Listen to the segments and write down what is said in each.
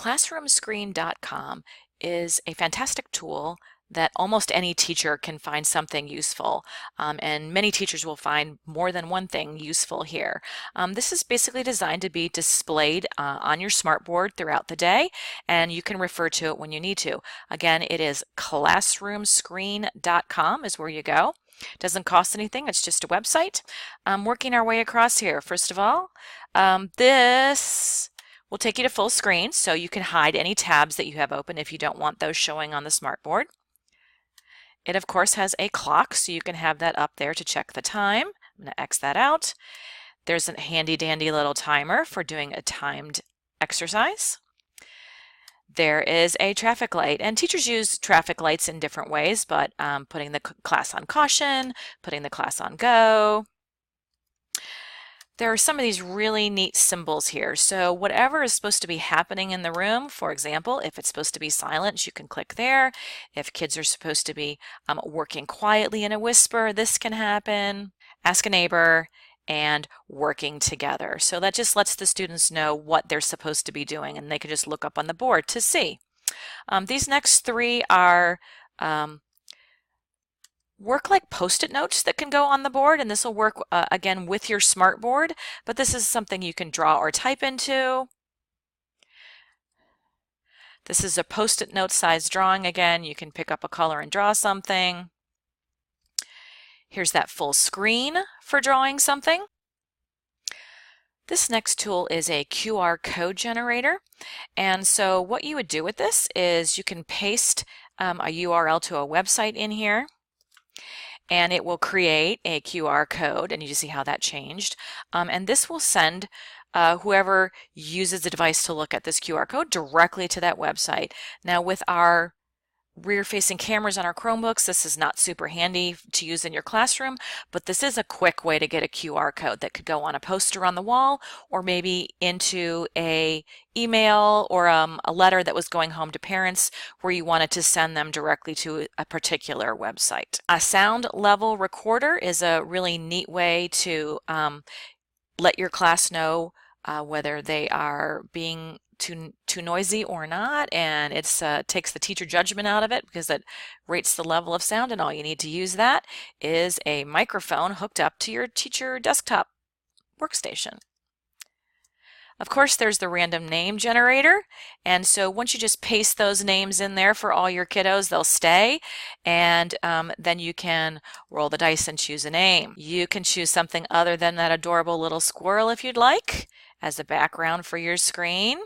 Classroomscreen.com is a fantastic tool that almost any teacher can find something useful, and many teachers will find more than one thing useful here. This is basically designed to be displayed on your smartboard throughout the day, and you can refer to it when you need to. Again, it is classroomscreen.com is where you go. Doesn't cost anything, it's just a website. Working our way across here, first of all, this will take you to full screen, so you can hide any tabs that you have open if you don't want those showing on the smartboard. It of course has a clock, so you can have that up there to check the time. I'm going to X that out. There's a handy dandy little timer for doing a timed exercise. There is a traffic light, and teachers use traffic lights in different ways, but putting the class on caution, putting the class on go. There are some of these really neat symbols here. So whatever is supposed to be happening in the room, for example, if it's supposed to be silent, you can click there. If kids are supposed to be working quietly in a whisper, this can happen. Ask a neighbor, and working together. So that just lets the students know what they're supposed to be doing, and they can just look up on the board to see. These next three are work like post-it notes that can go on the board, and this will work again with your smartboard, but this is something you can draw or type into. This is a post-it note size drawing. Again, you can pick up a color and draw something. Here's that full screen for drawing something. This next tool is a QR code generator, and so what you would do with this is you can paste a URL to a website in here, and it will create a QR code, and you just see how that changed. And this will send whoever uses the device to look at this QR code directly to that website. Now with our rear-facing cameras on our Chromebooks, this is not super handy to use in your classroom, but this is a quick way to get a QR code that could go on a poster on the wall, or maybe into a email or a letter that was going home to parents where you wanted to send them directly to a particular website. A sound level recorder is a really neat way to let your class know whether they are being too noisy or not, and it takes the teacher judgment out of it because it rates the level of sound, and all you need to use that is a microphone hooked up to your teacher desktop workstation. Of course, there's the random name generator, and so once you just paste those names in there for all your kiddos, they'll stay, and then you can roll the dice and choose a name. You can choose something other than that adorable little squirrel if you'd like as a background for your screen.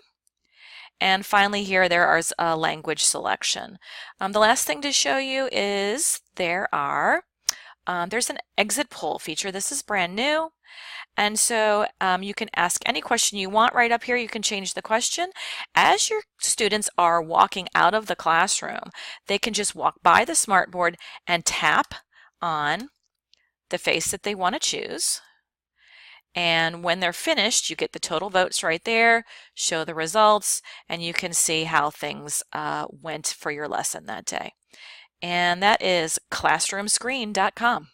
And finally here there is a language selection. The last thing to show you is there's an exit poll feature. This is brand new. And so you can ask any question you want right up here. You can change the question. As your students are walking out of the classroom, they can just walk by the smartboard and tap on the face that they want to choose. And when they're finished, you get the total votes right there, show the results, and you can see how things went for your lesson that day. And that is classroomscreen.com.